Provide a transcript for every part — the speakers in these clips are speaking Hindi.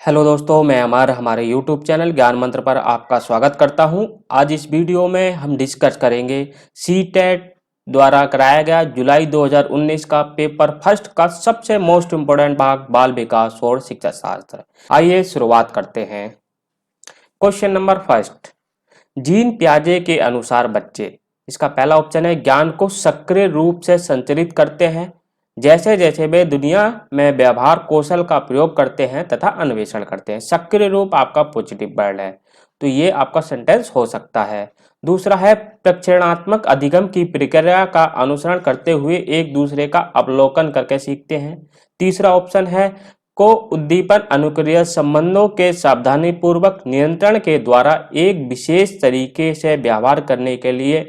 हेलो दोस्तों, मैं अमर हमारे YouTube चैनल ज्ञान मंत्र पर आपका स्वागत करता हूं। आज इस वीडियो में हम डिस्कस करेंगे सीटेट द्वारा कराया गया जुलाई 2019 का पेपर फर्स्ट का सबसे मोस्ट इम्पोर्टेंट भाग बाल विकास और शिक्षा शास्त्र। आइए शुरुआत करते हैं। क्वेश्चन नंबर फर्स्ट, जीन पियाजे के अनुसार बच्चे, इसका पहला ऑप्शन है, ज्ञान को सक्रिय रूप से संचालित करते हैं जैसे जैसे वे दुनिया में व्यवहार कौशल का प्रयोग करते हैं तथा अन्वेषण करते हैं। सक्रिय रूप आपका पॉजिटिव वर्ड है, तो ये आपका सेंटेंस हो सकता है। दूसरा है, प्रक्षेपणात्मक अधिगम की प्रक्रिया का अनुसरण करते हुए एक दूसरे का अवलोकन करके सीखते हैं। तीसरा ऑप्शन है, को उद्दीपन अनुक्रिया संबंधों के सावधानीपूर्वक नियंत्रण के द्वारा एक विशेष तरीके से व्यवहार करने के लिए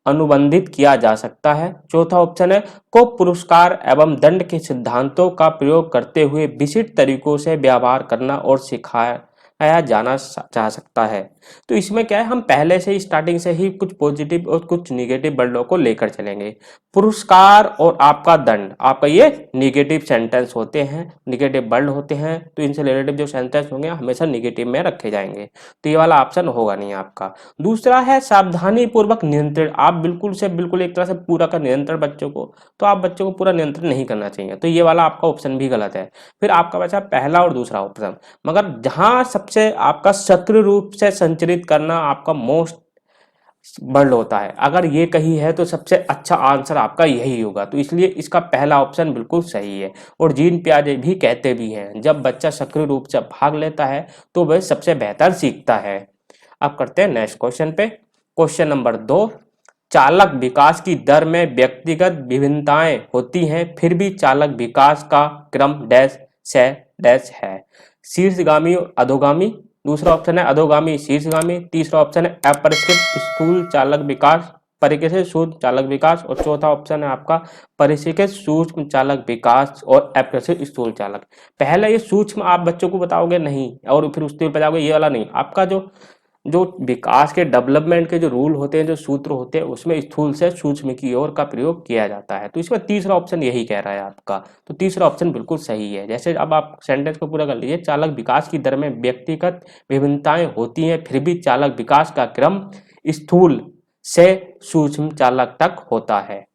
अनुबंधित किया जा सकता है। चौथा ऑप्शन है, को पुरस्कार एवं दंड के सिद्धांतों का प्रयोग करते हुए विशिष्ट तरीकों से व्यवहार करना और सिखाया जाना जा सकता है। तो इसमें क्या है, हम पहले से ही स्टार्टिंग से ही कुछ पॉजिटिव और कुछ निगेटिव वर्डों को लेकर चलेंगे। पुरस्कार और आपका दंड, आपका ये निगेटिव सेंटेंस होते हैं, निगेटिव वर्ड होते हैं, तो इनसे रिलेटेड जो सेंटेंस होंगे हमेशा निगेटिव में रखे जाएंगे, तो ये वाला ऑप्शन होगा नहीं आपका। दूसरा है, सावधानी पूर्वक नियंत्रण, आप बिल्कुल से बिल्कुल एक तरह से पूरा का नियंत्रण बच्चों को, तो आप बच्चों को पूरा नियंत्रण नहीं करना चाहिए, तो ये वाला आपका ऑप्शन भी गलत है। फिर आपका बचा पहला और दूसरा ऑप्शन, मगर जहां सबसे आपका सक्रिय रूप से संचरित करना आपका मोस्ट वर्ड होता है, अगर ये कही है तो सबसे अच्छा आंसर आपका यही होगा, तो इसलिए इसका पहला ऑप्शन बिल्कुल सही है। और जीन पियाजे भी कहते भी हैं, जब बच्चा सक्रिय रूप से भाग लेता है तो वह सबसे बेहतर सीखता है। अब करते हैं नेक्स्ट क्वेश्चन पे। क्वेश्चन नंबर 2, चालक विकास की दर में व्यक्तिगत विभिन्नताएं होती हैं, फिर भी चालक विकास का क्रम डैश से डैश है, शीर्षगामी और अधोगामी। दूसरा ऑप्शन है, अधोगामी शीर्षगामी। तीसरा ऑप्शन है, अपरिष्कृत स्थूल चालक विकास, परिष्कृत सूक्ष्म चालक विकास। और चौथा ऑप्शन है आपका, परिष्कृत सूक्ष्म चालक विकास और अपरिष्कृत स्थूल चालक। पहले ये सूक्ष्म आप बच्चों को बताओगे नहीं और फिर उसके बताओगे, ये वाला नहीं। आपका जो जो विकास के डेवलपमेंट के जो रूल होते हैं, जो सूत्र होते हैं, उसमें स्थूल से सूक्ष्म की ओर का प्रयोग किया जाता है, तो इसमें तीसरा ऑप्शन यही कह रहा है आपका, तो तीसरा ऑप्शन बिल्कुल सही है। जैसे अब आप सेंटेंस को पूरा कर लीजिए, चालक विकास की दर में व्यक्तिगत विभिन्नताएं होती हैं, फिर भी चालक विकास का क्रम स्थूल से सूक्ष्म चालक तक होता है।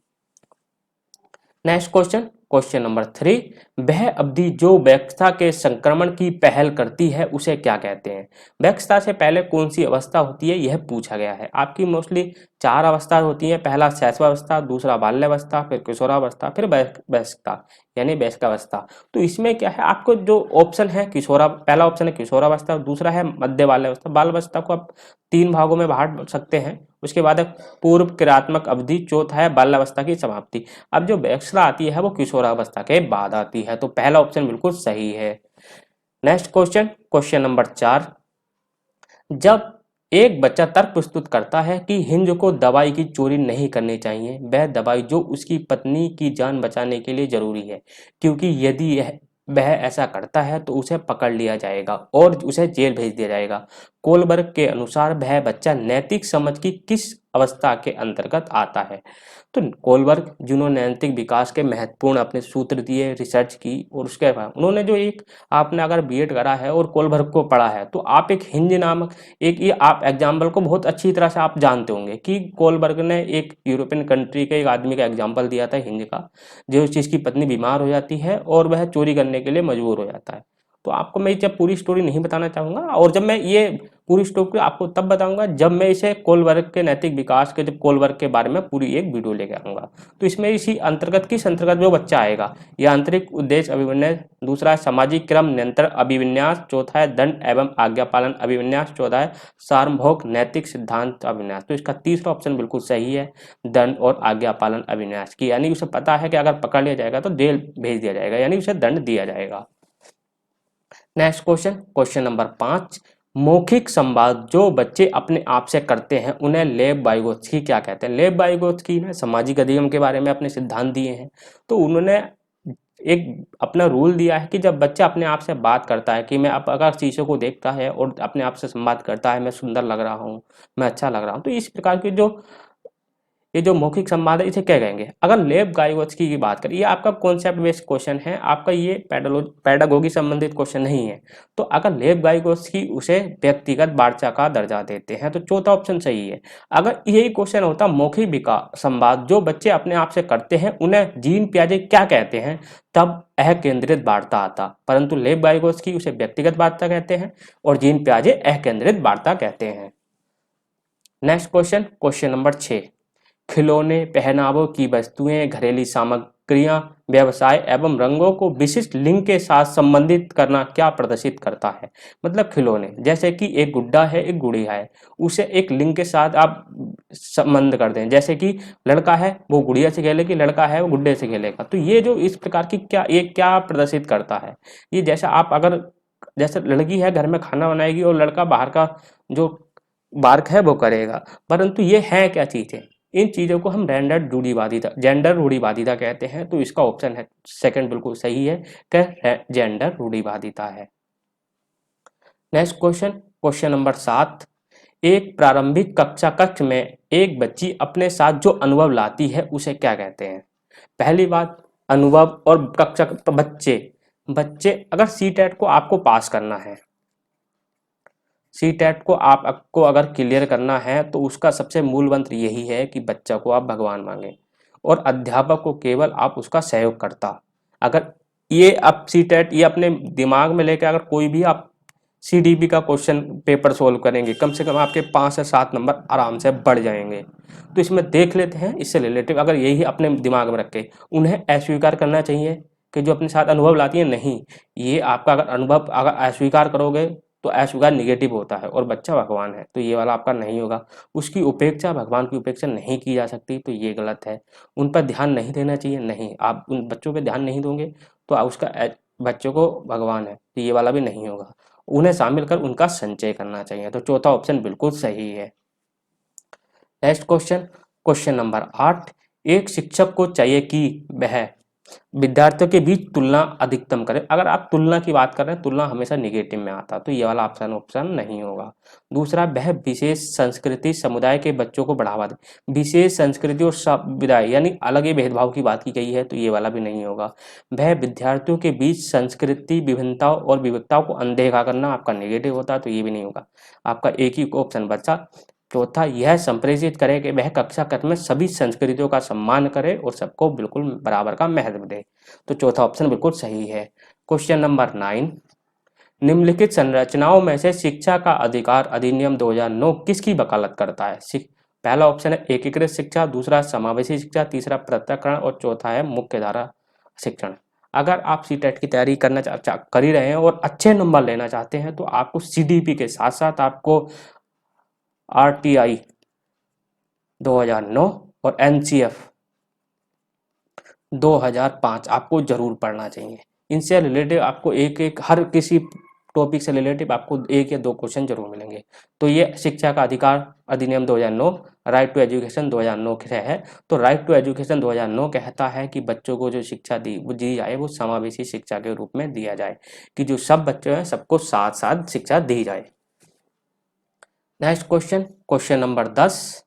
नेक्स्ट क्वेश्चन, क्वेश्चन नंबर 3, वह अवधि जो वयस्कता के संक्रमण की पहल करती है उसे क्या कहते हैं? वयस्कता से पहले कौन सी अवस्था होती है, यह पूछा गया है। आपकी मोस्टली 4 अवस्था होती हैं, पहला शैशवावस्था, दूसरा बाल्यावस्था, फिर किशोरावस्था, फिर वयस्कता यानी वयस्कावस्था। तो इसमें क्या है, आपको जो ऑप्शन है किशोरा, पहला ऑप्शन है किशोरावस्था, दूसरा है मध्य बाल्यावस्था। बाल्यावस्था को आप 3 भागों में बांट सकते हैं। उसके बाद है पूर्व क्रियात्मक अवधि, चौथा है बाल्यावस्था की समाप्ति। अब जो वयस्कता आती है वो किशोरावस्था के बाद आती है, तो पहला ऑप्शन बिल्कुल सही है। नेक्स्ट क्वेश्चन, क्वेश्चन नंबर 4, जब एक बच्चा तर्क प्रस्तुत करता है कि हिंज को दवाई की चोरी नहीं करनी चाहिए, वह दवाई जो उसकी पत्नी की जान बचाने के लिए जरूरी है, क्योंकि यदि वह ऐसा करता है तो उसे पकड़ लिया जाएगा और उसे जेल भेज दिया जाएगा। कोलबर्ग के अनुसार वह बच्चा नैतिक समझ की किस अवस्था के अंतर्गत आता है? तो कोलबर्ग, जिन्होंने नैतिक विकास के महत्वपूर्ण अपने सूत्र दिए, रिसर्च की, और उसके बाद उन्होंने जो एक, आपने अगर बीएड करा है और कोलबर्ग को पढ़ा है तो आप एक हिंज नामक एक, ये आप एग्जाम्पल को बहुत अच्छी तरह से आप जानते होंगे कि कोलबर्ग ने एक यूरोपियन कंट्री के एक आदमी का एग्जाम्पल दिया था हिंज का, जो जिसकी पत्नी बीमार हो जाती है और वह चोरी करने के लिए मजबूर हो जाता है। तो आपको मैं जब पूरी स्टोरी नहीं बताना चाहूंगा, और जब मैं ये पूरी स्टोरी आपको तब बताऊंगा जब मैं इसे कोलबर्ग के नैतिक विकास के, जब कोलबर्ग के बारे में पूरी एक वीडियो लेके आऊंगा। तो इसमें इसी अंतर्गत किस अंतर्गत जो बच्चा आएगा, यह आंतरिक उद्देश्य अभिविन्यास, दूसरा है सामाजिक क्रम नियंत्रण अभिविन्यास, चौथा है दंड एवं आज्ञा पालन अभिविन्यास, चौथा है सार्वभौम नैतिक सिद्धांत अभिविन्यास। तो इसका तीसरा ऑप्शन बिल्कुल सही है, दंड और आज्ञा पालन अभिविन्यास की, यानी उसे पता है कि अगर पकड़ लिया जाएगा तो जेल भेज दिया जाएगा, यानी उसे दंड दिया जाएगा। नेक्स्ट क्वेश्चन, क्वेश्चन नंबर 5, मौखिक संवाद जो बच्चे अपने आप से करते हैं उन्हें लेव वाइगोत्स्की क्या कहते हैं? लेव वाइगोत्स्की ने सामाजिक अधिगम के बारे में अपने सिद्धांत दिए हैं। तो उन्होंने एक अपना रूल दिया है कि जब बच्चा अपने आप से बात करता है कि मैं अगर शीशे को देखता है और अपने आप से संवाद करता है, मैं सुंदर लग रहा हूँ, मैं अच्छा लग रहा हूँ, तो इस प्रकार की जो ये जो मौखिक संवाद है इसे क्या कहेंगे? अगर लेव गाइगोत्स्की की बात करें, ये आपका कॉन्सेप्ट बेस्ड क्वेश्चन है, आपका ये पैडागोगी संबंधित क्वेश्चन नहीं है। तो अगर लेव गाइगोत्स्की उसे व्यक्तिगत वार्ता का दर्जा देते हैं तो चौथा ऑप्शन सही है। अगर यही क्वेश्चन होता मौखिक विकास संवाद जो बच्चे अपने आप से करते हैं उन्हें जीन पियाजे क्या कहते हैं, तब अकेंद्रित वार्ता आता, परंतु लेव गाइगोत्स्की उसे व्यक्तिगत वार्ता कहते हैं और जीन पियाजे अकेंद्रित वार्ता कहते हैं। नेक्स्ट क्वेश्चन, क्वेश्चन नंबर 6, खिलौने, पहनावों की वस्तुएं, घरेलू सामग्रियां, व्यवसाय एवं रंगों को विशिष्ट लिंग के साथ संबंधित करना क्या प्रदर्शित करता है? मतलब खिलौने, जैसे कि एक गुड्डा है एक गुड़िया है, उसे एक लिंग के साथ आप संबंध कर दें, जैसे कि लड़का है वो गुड़िया से खेलेगी, लड़का है वो गुड्डे से खेलेगा। तो ये जो इस प्रकार की ये क्या प्रदर्शित करता है? ये जैसा आप अगर जैसे लड़की है घर में खाना बनाएगी और लड़का बाहर का जो वर्क है वो करेगा, परंतु ये है क्या चीजें? इन चीजों को हम जेंडर रूढ़िवादिता कहते हैं। तो इसका ऑप्शन है सेकंड बिल्कुल सही है कि जेंडर रूढ़िवादिता है। नेक्स्ट क्वेश्चन, क्वेश्चन नंबर 7, एक प्रारंभिक कक्षा कक्ष में एक बच्ची अपने साथ जो अनुभव लाती है उसे क्या कहते हैं? पहली बात, अनुभव और कक्षा तो बच्चे अगर सीटेट को आपको पास करना है, सीटेट को आपको अगर क्लियर करना है तो उसका सबसे मूल मंत्र यही है कि बच्चा को आप भगवान मांगे और अध्यापक को केवल आप उसका सहयोग करता। अगर ये आप सीटेट ये अपने दिमाग में लेकर अगर कोई भी आप सीडीपी का क्वेश्चन पेपर सोल्व करेंगे, कम से कम आपके 5 से 7 नंबर आराम से बढ़ जाएंगे। तो इसमें देख लेते हैं इससे रिलेटिव, अगर यही अपने दिमाग में रख के उन्हें अस्वीकार करना चाहिए कि जो अपने साथ अनुभव लाती है, नहीं, ये आपका अगर अनुभव अगर अस्वीकार करोगे तो अस्वीकार निगेटिव होता है और बच्चा भगवान है, तो ये वाला आपका नहीं होगा। उसकी उपेक्षा, भगवान की उपेक्षा नहीं की जा सकती, तो ये गलत है। उन पर ध्यान नहीं देना चाहिए, नहीं, आप उन बच्चों पे ध्यान नहीं दोगे तो उसका बच्चों को भगवान है, तो ये वाला भी नहीं होगा। उन्हें शामिल कर उनका संचय करना चाहिए, तो चौथा ऑप्शन बिल्कुल सही है। नेक्स्ट क्वेश्चन, क्वेश्चन नंबर 8, एक शिक्षक को चाहिए कि वह विद्यार्थियों के बीच तुलना अधिकतम करे। अगर आप तुलना की बात कर रहे हैं, तुलना हमेशा निगेटिव में आता, तो ये वाला ऑप्शन नहीं होगा। दूसरा, वह विशेष संस्कृति समुदाय के बच्चों को बढ़ावा दे। विशेष संस्कृति और समुदाय यानी अलग ही भेदभाव की बात की गई है, तो ये वाला भी नहीं होगा। वह विद्यार्थियों के बीच संस्कृति विभिन्नताओं और विविधताओं को अनदेखा करना आपका निगेटिव होता, तो ये भी नहीं होगा। आपका एक ही ऑप्शन बचा। चौथा, यह संप्रेषित करे कि वह कक्षा कक्ष में सभी संस्कृतियों का सम्मान करे और सबको बिल्कुल बराबर का महत्व दे, तो चौथा ऑप्शन बिल्कुल सही है। क्वेश्चन नंबर 9, निम्नलिखित संरचनाओं में से शिक्षा का अधिकार अधिनियम 2009 किसकी वकालत करता है? पहला ऑप्शन है एकीकृत शिक्षा, दूसरा समावेशी शिक्षा, तीसरा पृथक्करण और चौथा है मुख्यधारा शिक्षण। अगर आप सीटेट की तैयारी करना कर ही रहे हैं और अच्छे नंबर लेना चाहते हैं तो आपको सीडीपी के साथ साथ आपको आरटीआई 2009 और एनसीएफ 2005 आपको जरूर पढ़ना चाहिए। इनसे रिलेटेड आपको एक हर किसी टॉपिक से रिलेटिव आपको 1 या 2 क्वेश्चन जरूर मिलेंगे। तो ये शिक्षा का अधिकार अधिनियम 2009, राइट टू एजुकेशन 2009 है। तो राइट टू एजुकेशन 2009 कहता है कि बच्चों को जो शिक्षा दी जाए वो समावेशी शिक्षा के रूप में दिया जाए, कि जो सब बच्चे हैं सबको साथ साथ शिक्षा दी जाए। Next question, question number 10,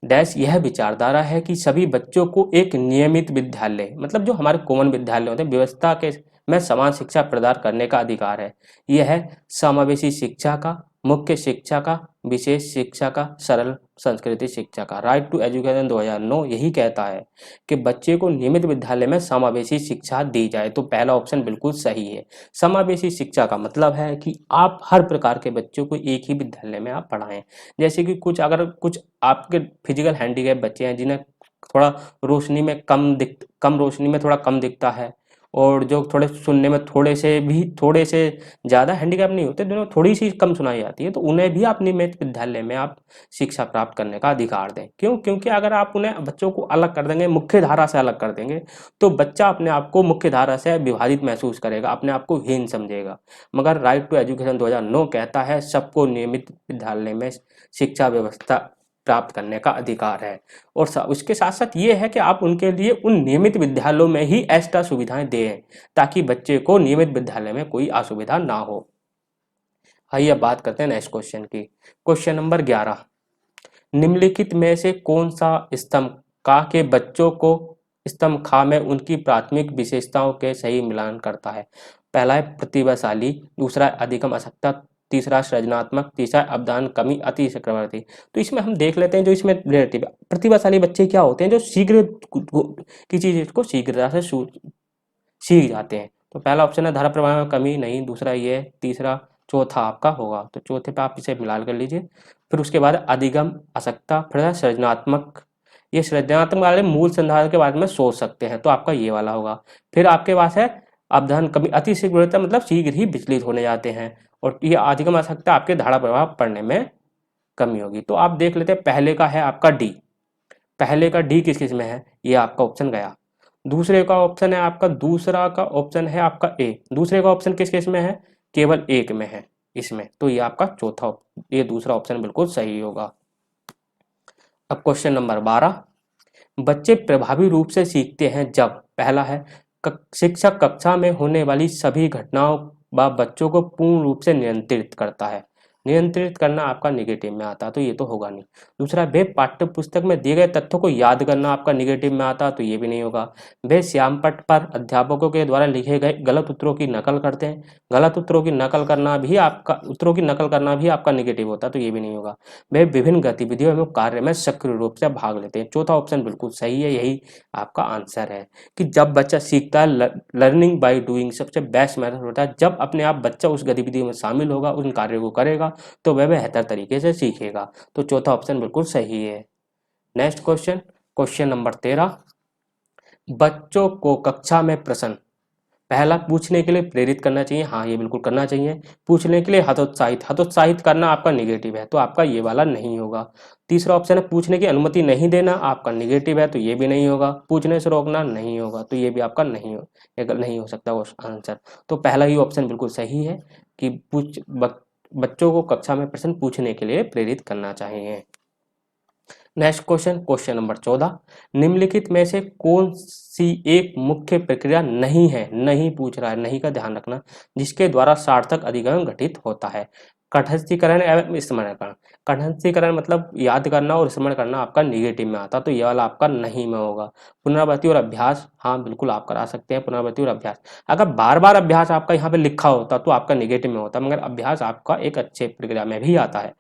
dash यह विचारधारा है कि सभी बच्चों को एक नियमित विद्यालय, मतलब जो हमारे कॉमन विद्यालय होते हैं, व्यवस्था के में समान शिक्षा प्रदान करने का अधिकार है। यह है समावेशी शिक्षा का, मुख्य शिक्षा का, विशेष शिक्षा का, सरल संस्कृति शिक्षा का। राइट टू एजुकेशन 2009 यही कहता है कि बच्चे को नियमित विद्यालय में समावेशी शिक्षा दी जाए, तो पहला ऑप्शन बिल्कुल सही है। समावेशी शिक्षा का मतलब है कि आप हर प्रकार के बच्चों को एक ही विद्यालय में आप पढ़ाएं। जैसे कि कुछ आपके फिजिकल हैंडीकैप बच्चे हैं जिन्हें थोड़ा रोशनी में कम रोशनी में थोड़ा कम दिखता है, और जो थोड़े सुनने में थोड़े से ज़्यादा हैंडीकैप नहीं होते, जिन्हें थोड़ी सी कम सुनाई आती है, तो उन्हें भी आप नियमित विद्यालय में आप शिक्षा प्राप्त करने का अधिकार दें। क्यों? क्योंकि अगर आप उन्हें बच्चों को अलग कर देंगे, मुख्य धारा से अलग कर देंगे, तो बच्चा अपने आप को मुख्य धारा से विभाजित महसूस करेगा, अपने आप को हीन समझेगा। मगर राइट टू एजुकेशन 2009 कहता है सबको नियमित विद्यालय में शिक्षा व्यवस्था प्राप्त करने का अधिकार है। और उसके साथ साथ ये है कि आप उनके लिए उन नियमित विद्यालयों में ही एक्स्ट्रा सुविधाएं दें, ताकि बच्चे को नियमित विद्यालय में कोई असुविधा ना हो। आइए अब बात करते हैं नेक्स्ट क्वेश्चन की। क्वेश्चन नंबर 11, निम्नलिखित में से कौन सा स्तंभ का के बच्चों को स्तंभ खा में उनकी प्राथमिक विशेषताओं के सही मिलान करता है? पहला है प्रतिभाशाली, दूसरा है अधिगम आसक्ता, तीसरा सृजनात्मक, तीसरा अवधान कमी, अति चक्रवर्ती। तो इसमें हम देख लेते हैं जो इसमें रिलेटिव प्रतिभाशाली बच्चे क्या होते हैं, जो शीघ्र किसी चीज को शीघ्रता से सीख जाते हैं। तो पहला ऑप्शन है धारा प्रवाह में कमी, नहीं, दूसरा ये, तीसरा चौथा आपका होगा। तो चौथे पे आप इसे मिलान कर लीजिए। फिर उसके बाद अधिगम आसक्ता, फिर सृजनात्मक, ये सृजनात्मक वाले मूल संधारण के बारे में सोच सकते हैं, तो आपका ये वाला होगा। फिर आपके पास है अवधान कमी, अति शीघ्रता मतलब शीघ्र ही विचलित होने जाते हैं, और ये अधिगम आसक्ता आपके धारा प्रवाह पढ़ने में कमी होगी। तो आप देख लेते हैं पहले का है आपका डी, पहले का डी किस किस में है, ये आपका ऑप्शन गया। दूसरे का ऑप्शन है आपका, दूसरा का ऑप्शन है आपका ए, दूसरे का ऑप्शन किस किस में है, केवल एक में है इसमें, तो ये आपका चौथा, ये दूसरा ऑप्शन बिल्कुल सही होगा। अब क्वेश्चन नंबर 12, बच्चे प्रभावी रूप से सीखते हैं जब, पहला है शिक्षक कक्षा में होने वाली सभी घटनाओं व बच्चों को पूर्ण रूप से नियंत्रित करता है, नियंत्रित करना आपका निगेटिव में आता, तो ये तो होगा नहीं। दूसरा, वे पाठ्य पुस्तक में दिए गए तथ्यों को याद करना आपका निगेटिव में आता, तो ये भी नहीं होगा। वे श्यामपट्ट पर अध्यापकों के द्वारा लिखे गए गलत उत्तरों की नकल करते हैं, गलत उत्तरों की नकल करना भी आपका निगेटिव होता, तो ये भी नहीं होगा। वे विभिन्न गतिविधियों एवं कार्य में सक्रिय रूप से भाग लेते हैं, चौथा ऑप्शन बिल्कुल सही है, यही आपका आंसर है कि जब बच्चा सीखता है, लर्निंग बाय डूइंग सबसे बेस्ट मेथड होता है, जब अपने आप बच्चा उस गतिविधि में शामिल होगा, उन कार्यों को करेगा, तो वह बेहतर तरीके से सीखेगा, तो चौथा ऑप्शन बिल्कुल सही है। नेक्स्ट क्वेश्चन, क्वेश्चन नंबर 13, बच्चों को कक्षा में प्रश्न, पहला पूछने के लिए प्रेरित करना चाहिए, हाँ ये बिल्कुल करना चाहिए। पूछने के लिए हतोत्साहित करना आपका निगेटिव है, तो आपका ये वाला नहीं होगा। तीसरा ऑप्शन है पूछने की अनुमति नहीं देना, आपका निगेटिव है, तो ये भी नहीं होगा। पूछने से रोकना नहीं होगा, तो ये भी आपका नहीं हो सकता वो आंसर। तो पहला ही ऑप्शन बिल्कुल सही है कि बच्चों को कक्षा में प्रश्न पूछने के लिए प्रेरित करना चाहिए। नेक्स्ट क्वेश्चन, क्वेश्चन नंबर 14, निम्नलिखित में से कौन सी एक मुख्य प्रक्रिया नहीं है, नहीं पूछ रहा है, नहीं का ध्यान रखना, जिसके द्वारा सार्थक अधिगम घटित होता है? कंठस्थीकरण एवं स्मरणकरण, कंठस्थीकरण मतलब याद करना और स्मरण करना आपका निगेटिव में आता, तो ये वाला आपका नहीं में होगा। पुनरावृत्ति और अभ्यास, हाँ बिल्कुल आप करा सकते हैं पुनरावृत्ति और अभ्यास। अगर बार बार अभ्यास आपका यहाँ पे लिखा होता तो आपका निगेटिव में होता, मगर अभ्यास आपका एक अच्छे प्रक्रिया में भी आता है।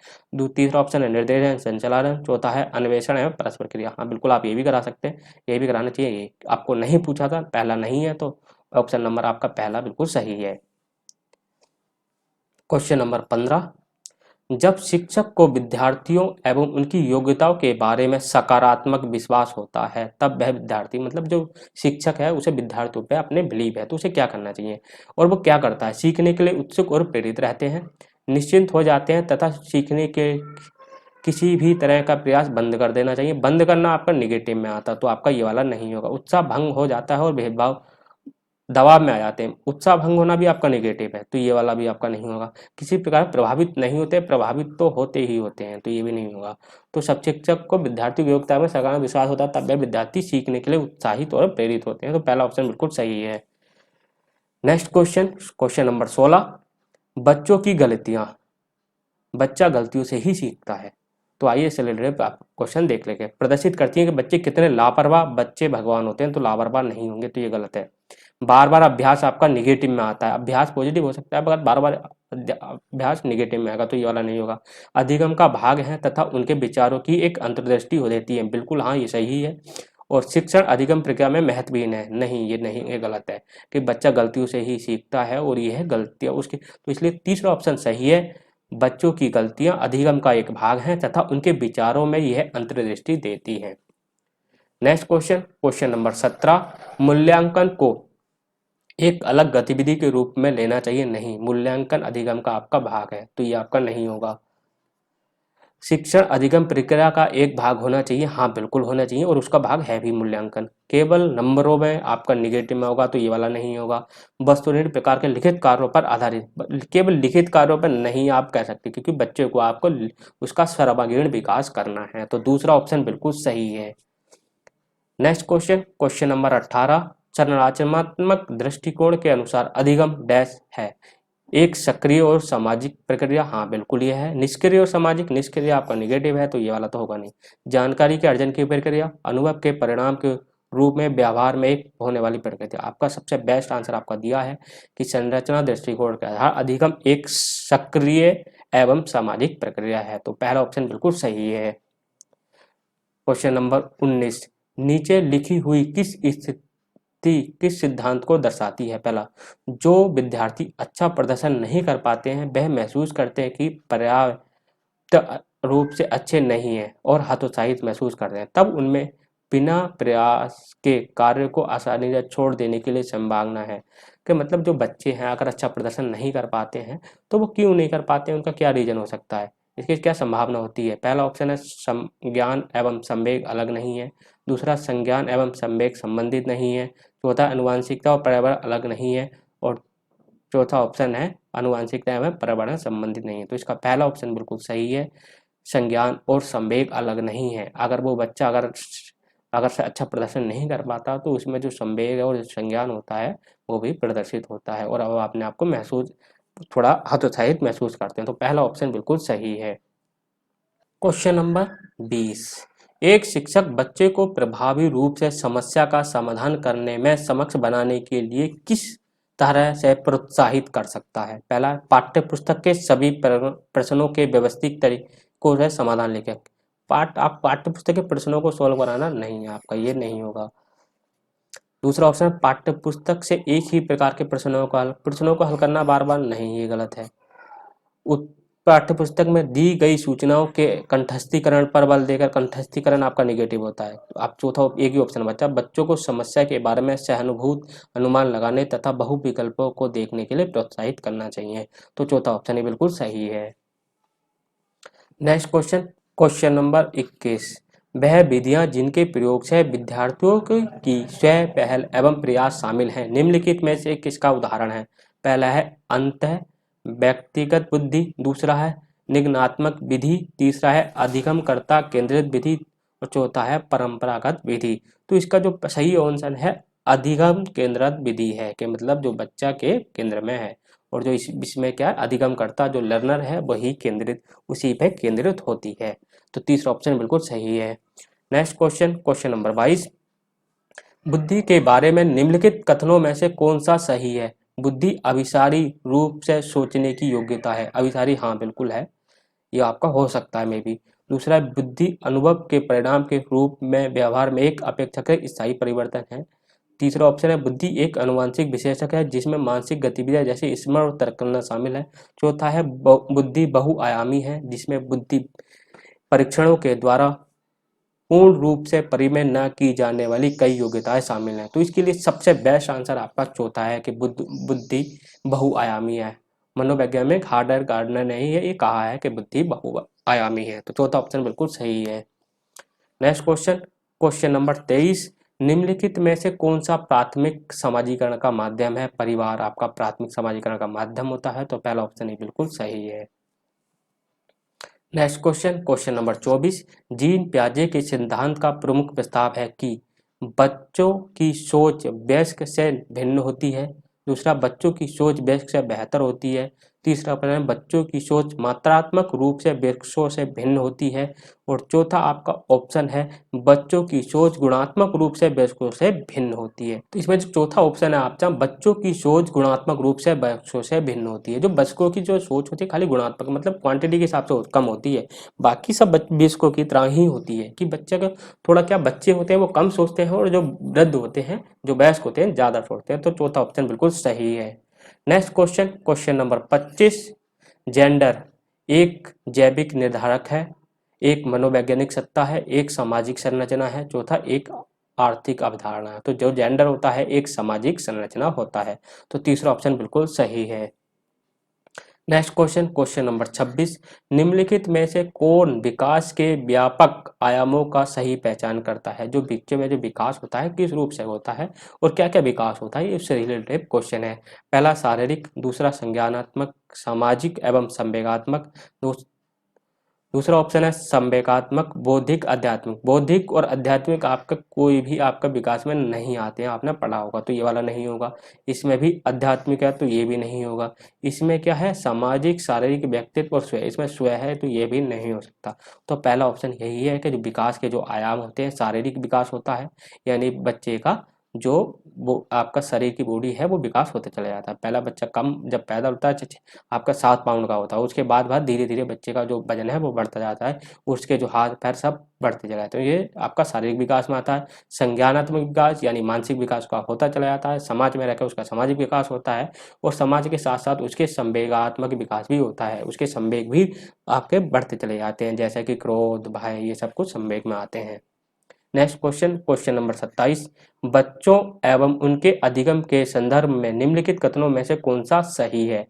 तीसरा ऑप्शन है निर्देशन संचालन, चौथा है अन्वेषण एवं परस्पर क्रिया, हाँ बिल्कुल आप ये भी करा सकते हैं, ये भी कराना चाहिए। ये आपको नहीं पूछा था, पहला नहीं है, तो ऑप्शन नंबर आपका पहला बिल्कुल सही है। क्वेश्चन नंबर 15, जब शिक्षक को विद्यार्थियों एवं उनकी योग्यताओं के बारे में सकारात्मक विश्वास होता है, तब वह विद्यार्थी मतलब जो शिक्षक है उसे विद्यार्थियों पे अपने बिलीव है, तो उसे क्या करना चाहिए, और वो क्या करता है? सीखने के लिए उत्सुक और प्रेरित रहते हैं, निश्चिंत हो जाते हैं तथा सीखने के किसी भी तरह का प्रयास बंद कर देना चाहिए। बंद करना आपका निगेटिव में आता, तो आपका ये वाला नहीं होगा। उत्साह भंग हो जाता है और भेदभाव दबाव में आ जाते हैं, उत्साह भंग होना भी आपका निगेटिव है, तो ये वाला भी आपका नहीं होगा। किसी प्रकार प्रभावित नहीं होते, प्रभावित तो होते ही होते हैं, तो ये भी नहीं होगा। तो सब शिक्षक को विद्यार्थी की योग्यता में सकारात्मक विश्वास होता है, तब वह विद्यार्थी सीखने के लिए उत्साहित और प्रेरित होते हैं, तो पहला ऑप्शन बिल्कुल सही है। नेक्स्ट क्वेश्चन, क्वेश्चन नंबर 16, बच्चों की गलतियां, बच्चा गलतियों से ही सीखता है, तो आइए इससे रिलेटेड आप क्वेश्चन देख लेंगे। प्रदर्शित करती है कि बच्चे कितने लापरवाह, बच्चे भगवान होते हैं, तो लापरवाह नहीं होंगे, तो ये गलत है। बार बार अभ्यास आपका निगेटिव में आता है, अभ्यास पॉजिटिव हो सकता है मगर बार बार अभ्यास निगेटिव में आएगा, तो ये वाला नहीं होगा। अधिगम का भाग है तथा उनके विचारों की एक अंतर्दृष्टि हो देती है, बिल्कुल हाँ ये सही है। और शिक्षण अधिगम प्रक्रिया में महत्वहीन है, नहीं ये नहीं, ये गलत है कि बच्चा गलतियों से ही सीखता है और ये है गलतियां उसकी, तो इसलिए तीसरा ऑप्शन सही है। बच्चों की गलतियां अधिगम का एक भाग हैं तथा उनके विचारों में यह अंतर्दृष्टि देती है। नेक्स्ट क्वेश्चन, क्वेश्चन नंबर 17, मूल्यांकन को एक अलग गतिविधि के रूप में लेना चाहिए, नहीं, मूल्यांकन अधिगम का आपका भाग है, तो ये आपका नहीं होगा। शिक्षण अधिगम प्रक्रिया का एक भाग होना चाहिए, हाँ बिल्कुल होना चाहिए, और उसका भाग है भी मूल्यांकन। केवल नंबरों में आपका निगेटिव में होगा, तो ये वाला नहीं होगा। वस्तुनिष्ठ प्रकार के लिखित कार्यों पर आधारित, केवल लिखित कार्यों पर नहीं आप कह सकते, क्योंकि बच्चे को आपको उसका सर्वांगीण विकास करना है, तो दूसरा ऑप्शन बिल्कुल सही है। नेक्स्ट क्वेश्चन, क्वेश्चन नंबर 18, संरचनात्मक दृष्टिकोण के अनुसार अधिगम डैश है, एक सक्रिय और सामाजिक प्रक्रिया, हाँ बिल्कुल ये है। निष्क्रिय और सामाजिक, निष्क्रिय आपका निगेटिव है तो ये वाला तो होगा नहीं। जानकारी के अर्जन की प्रक्रिया, अनुभव के परिणाम के रूप में व्यवहार में एक होने वाली प्रक्रिया। आपका सबसे बेस्ट आंसर आपका दिया है कि संरचना दृष्टिकोण के आधार अधिगम एक सक्रिय एवं सामाजिक प्रक्रिया है, तो पहला ऑप्शन बिल्कुल सही है। क्वेश्चन नंबर 19, नीचे लिखी हुई किस स्थिति किस सिद्धांत को दर्शाती है? पहला, जो विद्यार्थी अच्छा प्रदर्शन नहीं कर पाते हैं वह महसूस करते हैं कि पर्याप्त रूप से अच्छे नहीं हैं और हतोत्साहित महसूस करते हैं, तब उनमें बिना प्रयास के कार्य को आसानी से छोड़ देने के लिए संभावना है। कि मतलब जो बच्चे हैं अगर अच्छा प्रदर्शन नहीं कर पाते हैं तो वो क्यों नहीं कर पाते हैं, उनका क्या रीजन हो सकता है, इसकी क्या संभावना होती है? पहला ऑप्शन है संज्ञान एवं संवेग अलग नहीं है। दूसरा, संज्ञान एवं संवेग संबंधित नहीं है। चौथा, आनुवंशिकता और पर्यावरण अलग नहीं है। और चौथा ऑप्शन है आनुवंशिकता एवं पर्यावरण संबंधित नहीं है। तो इसका पहला ऑप्शन बिल्कुल सही है, संज्ञान और संवेग अलग नहीं है। अगर वो बच्चा अगर से अच्छा प्रदर्शन नहीं कर पाता तो उसमें जो संवेग और संज्ञान होता है वो भी प्रदर्शित होता है और वो अपने आप को महसूस थोड़ा हतोत्साहित महसूस करते हैं। तो पहला ऑप्शन बिल्कुल सही है। क्वेश्चन नंबर 20, एक शिक्षक बच्चे को प्रभावी रूप से समस्या का समाधान करने में सक्षम बनाने के लिए किस तरह से प्रोत्साहित कर सकता है? पहला, पाठ्य पुस्तक के सभी प्रश्नों के व्यवस्थित तरीकों से समाधान लेकर। आप पाठ्य पुस्तक के प्रश्नों को सोल्व कराना नहीं है आपका, ये नहीं होगा। दूसरा ऑप्शन, पाठ्य पुस्तक से एक ही प्रकार के प्रश्नों को हल करना बार बार नहीं, ये गलत है। पाठ्यपुस्तक में दी गई सूचनाओं के कंठस्थीकरण पर बल देकर, कंठस्थीकरण आपका निगेटिव होता है। तो आप चौथा एक ही ऑप्शन बचा, बच्चों को समस्या के बारे में सहानुभूत अनुमान लगाने तथा बहु विकल्पों को देखने के लिए प्रोत्साहित करना चाहिए। तो चौथा ऑप्शन ही बिल्कुल सही है। नेक्स्ट क्वेश्चन, क्वेश्चन नंबर 21, वह विधियां जिनके प्रयोग से विद्यार्थियों की स्वयं पहल एवं प्रयास शामिल हैं निम्नलिखित में से किसका उदाहरण है? पहला है अंतः व्यक्तिगत बुद्धि, दूसरा है निगमनात्मक विधि, तीसरा है अधिगमकर्ता केंद्रित विधि और चौथा है परंपरागत विधि। तो इसका जो सही आंसर है अधिगम केंद्रित विधि है, कि मतलब जो बच्चा के केंद्र में है और जो इसमें क्या है अधिगमकर्ता जो लर्नर है वही केंद्रित उसी पे केंद्रित होती है। तो तीसरा ऑप्शन बिल्कुल सही है। नेक्स्ट क्वेश्चन, क्वेश्चन नंबर 22, बुद्धि के बारे में निम्नलिखित कथनों में से कौन सा सही है? बुद्धि अभिसारी रूप से सोचने की योग्यता है। अभिसारी हाँ बिल्कुल है, ये आपका हो सकता है मे बी। दूसरा, बुद्धि अनुभव के परिणाम के रूप में व्यवहार में एक अपेक्षाकृत स्थायी परिवर्तन है। तीसरा ऑप्शन है बुद्धि एक आनुवंशिक विशेषक है जिसमें मानसिक गतिविधियां जैसे स्मरण और तर्क करना शामिल है। चौथा है बुद्धि बहुआयामी है जिसमें बुद्धि परीक्षणों के द्वारा पूर्ण रूप से परिमेय न की जाने वाली कई योग्यताएं शामिल हैं। तो इसके लिए सबसे बेस्ट आंसर आपका चौथा है कि बुद्धि बहुआयामी है। मनोवैज्ञानिक हार्डर गार्डनर ने ही ये कहा है कि बुद्धि बहुआयामी है, तो चौथा ऑप्शन बिल्कुल सही है। नेक्स्ट क्वेश्चन, क्वेश्चन नंबर 23, निम्नलिखित में से कौन सा प्राथमिक समाजीकरण का माध्यम है? परिवार आपका प्राथमिक समाजीकरण का माध्यम होता है, तो पहला ऑप्शन ही बिल्कुल सही है। Next question, question number 24, Jean पियाजे के सिद्धांत का प्रमुख प्रस्ताव है कि बच्चों की सोच वयस्क से भिन्न होती है। दूसरा, बच्चों की सोच वयस्क से बेहतर होती है। तीसरा प्रश्न, बच्चों की सोच मात्रात्मक रूप से वयस्कों से भिन्न होती है। और चौथा आपका ऑप्शन है बच्चों की सोच गुणात्मक रूप से वयस्कों से भिन्न होती है। तो इसमें जो चौथा ऑप्शन है आपका बच्चों की सोच गुणात्मक रूप से वयस्कों से भिन्न होती है। जो वयस्कों की जो सोच होती है खाली गुणात्मक मतलब क्वांटिटी के हिसाब से कम होती है, बाकी सब वयस्कों की तरह ही होती है। कि बच्चे का थोड़ा क्या बच्चे होते हैं वो कम सोचते हैं और जो वृद्ध होते हैं जो वयस्क होते हैं ज्यादा सोचते हैं। तो चौथा ऑप्शन बिल्कुल सही है। Next question, question number 25, gender एक जैविक निर्धारक है, एक मनोवैज्ञानिक सत्ता है, एक सामाजिक संरचना है, चौथा एक आर्थिक अवधारणा है। तो जो जेंडर होता है एक सामाजिक संरचना होता है, तो तीसरा ऑप्शन बिल्कुल सही है। नेक्स्ट क्वेश्चन, क्वेश्चन नंबर 26, निम्नलिखित में से कौन विकास के व्यापक आयामों का सही पहचान करता है? जो बच्चे में जो विकास होता है किस रूप से होता है और क्या क्या विकास होता है, इससे रिलेटेड क्वेश्चन है। पहला शारीरिक, दूसरा संज्ञानात्मक, सामाजिक एवं संवेगात्मक, दूसरा ऑप्शन है संवेगात्मक, बौद्धिक, आध्यात्मिक। बौद्धिक और आध्यात्मिक आपका कोई भी आपका विकास में नहीं आते हैं, आपने पढ़ा होगा, तो ये वाला नहीं होगा। इसमें भी आध्यात्मिक है तो ये भी नहीं होगा। इसमें क्या है, सामाजिक, शारीरिक, व्यक्तित्व और स्वय, इसमें स्वय है तो ये भी नहीं हो सकता। तो पहला ऑप्शन यही है कि जो विकास के जो आयाम होते हैं, शारीरिक विकास होता है, यानी बच्चे का जो वो आपका शरीर की बॉडी है वो विकास होते चला जाता है। पहला बच्चा कम जब पैदा होता है आपका 7 पाउंड का होता है, उसके बाद धीरे धीरे बच्चे का जो वजन है वो बढ़ता जाता है, उसके जो हाथ पैर सब बढ़ते चले जाते हैं। ये आपका शारीरिक विकास में आता है। संज्ञानात्मक विकास यानी मानसिक विकास का होता चला जाता है, समाज में रहकर उसका सामाजिक विकास होता है, और समाज के साथ साथ उसके संवेगात्मक विकास भी होता है, उसके संवेग भी आपके बढ़ते चले जाते हैं, जैसे कि क्रोध, भय, ये सब कुछ संवेग में आते हैं। नेक्स्ट क्वेश्चन, क्वेश्चन नंबर 27, बच्चों एवं उनके अधिगम के संदर्भ में निम्नलिखित कथनों में से कौन सा सही है?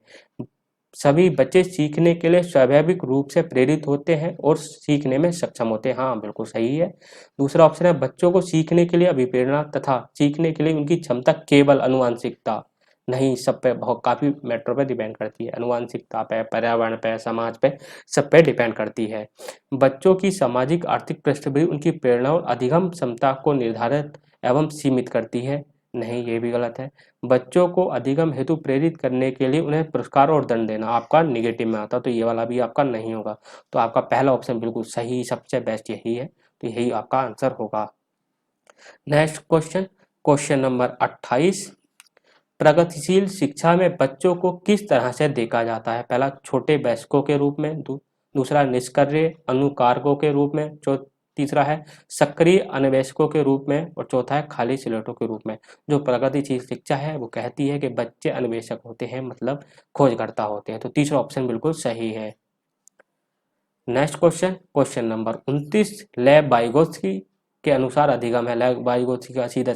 सभी बच्चे सीखने के लिए स्वाभाविक रूप से प्रेरित होते हैं और सीखने में सक्षम होते हैं। हाँ, बिल्कुल सही है। दूसरा ऑप्शन है बच्चों को सीखने के लिए अभिप्रेरणा तथा सीखने के लिए उनकी क्षमता केवल आनुवंशिकता नहीं, सब पे बहुत काफी मैटर पे डिपेंड करती है, आनुवंशिकता पे, पर्यावरण पे, समाज पे, सब पे डिपेंड करती है। बच्चों की सामाजिक आर्थिक पृष्ठभूमि उनकी प्रेरणा और अधिगम क्षमता को निर्धारित एवं सीमित करती है। नहीं, ये भी गलत है। बच्चों को अधिगम हेतु प्रेरित करने के लिए उन्हें पुरस्कार और दंड देना आपका निगेटिव में आता, तो ये वाला भी आपका नहीं होगा। तो आपका पहला ऑप्शन बिल्कुल सही, सबसे बेस्ट यही है, तो यही आपका आंसर होगा। नेक्स्ट क्वेश्चन, क्वेश्चन नंबर 28, प्रगतिशील शिक्षा में बच्चों को किस तरह से देखा जाता है? पहला, छोटे वयस्कों के रूप में, दूसरा निष्क्रिय अनुकारकों के रूप में, तीसरा है सक्रिय अन्वेषकों के रूप में, और चौथा है खाली स्लेटों के रूप में। जो प्रगतिशील शिक्षा है वो कहती है कि बच्चे अन्वेषक होते हैं, मतलब खोजकर्ता होते हैं, तो तीसरा ऑप्शन बिल्कुल सही है। नेक्स्ट क्वेश्चन, क्वेश्चन नंबर 29, लेव वाइगोत्स्की के अनुसार अधिगम है। लेव वाइगोत्स्की का सीधा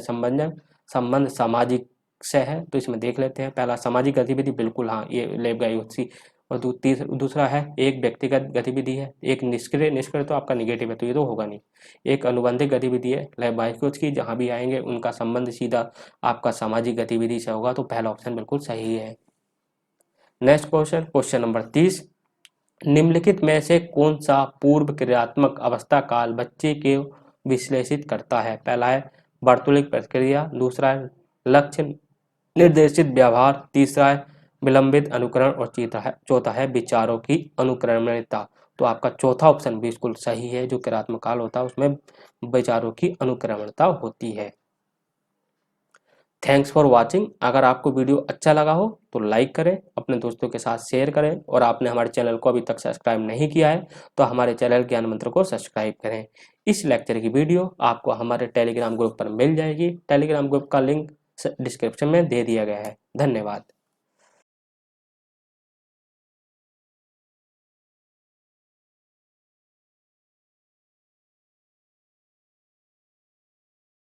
संबंध सामाजिक से है, तो इसमें देख लेते हैं। पहला, सामाजिक गतिविधि, बिल्कुल हाँ, ये लेव वाइगोत्स्की। और दूसरा है एक व्यक्तिगत गतिविधि है, एक निष्क्रिय तो आपका निगेटिव है, तो ये तो होगा नहीं। एक अनुबंधित गतिविधि है लेव वाइगोत्स्की, जहाँ भी आएंगे उनका संबंध सीधा आपका सामाजिक गतिविधि से होगा, तो पहला ऑप्शन बिल्कुल सही है। नेक्स्ट क्वेश्चन, क्वेश्चन नंबर 30, निम्नलिखित में से कौन सा पूर्व क्रियात्मक अवस्था काल बच्चे के विश्लेषित करता है? पहला है वर्तुलिक प्रक्रिया, दूसरा है लक्ष्य निर्देशित व्यवहार, तीसरा है विलंबित अनुकरण, और चौथा है विचारों की अनुक्रमणिकता। तो आपका चौथा ऑप्शन बिल्कुल सही है। जो क्रियात्मक काल होता है उसमें विचारों की अनुक्रमणिकता होती है। Thanks for watching. अगर आपको वीडियो अच्छा लगा हो तो लाइक करें, अपने दोस्तों के साथ शेयर करें, और आपने हमारे चैनल को अभी तक सब्सक्राइब नहीं किया है तो हमारे चैनल ज्ञान मंत्र को सब्सक्राइब करें। इस लेक्चर की वीडियो आपको हमारे टेलीग्राम ग्रुप पर मिल जाएगी। टेलीग्राम ग्रुप का लिंक डिस्क्रिप्शन में दे दिया गया है। धन्यवाद।